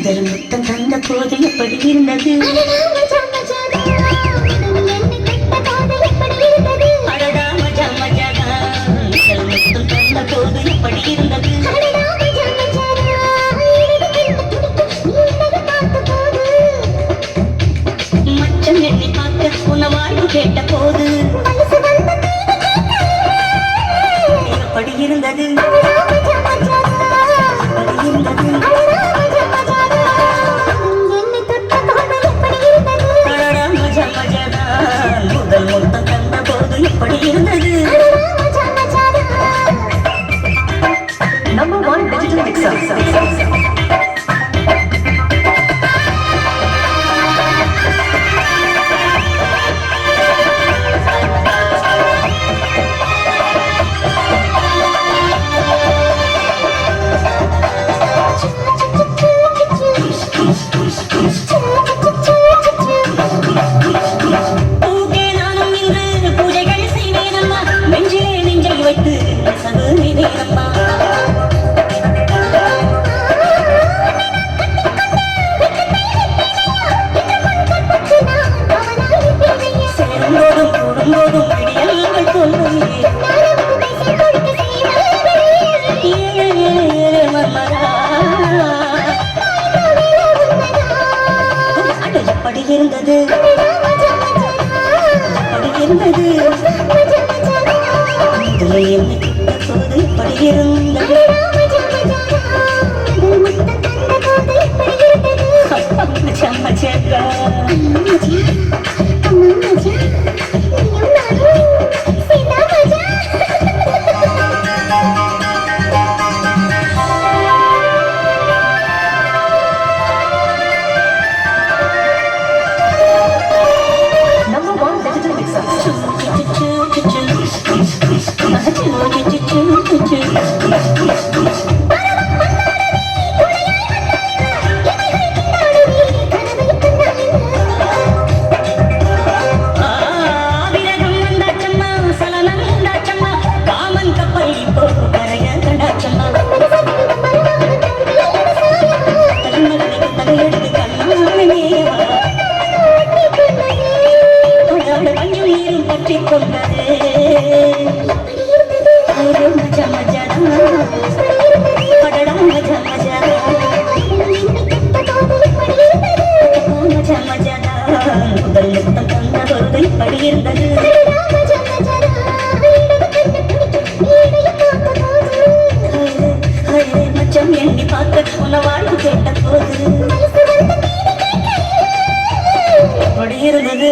முதல் முத்தம் தந்த போது எப்படி இருந்தது? அடடா மஜா மஜாதா முதல் முத்தம் தந்த போது எப்படி இருந்தது? மச்சம் எண்ணி பார்க்க உணவாழ்வு கேட்ட போது எப்படி இருந்தது? முதல் முத்தம் தந்த போது எப்படி இருந்தது? Number 1 digital mixer. எப்படி இருந்தது? எப்படி இருந்தது? முதல்ல என்னை கிட்ட போது எப்படி இருந்தது? மஜா மஜாக்கா மச்சம் எண்ணி பார்க்க உணவாழ்வு கேட்ட போது எப்படி இருந்தது?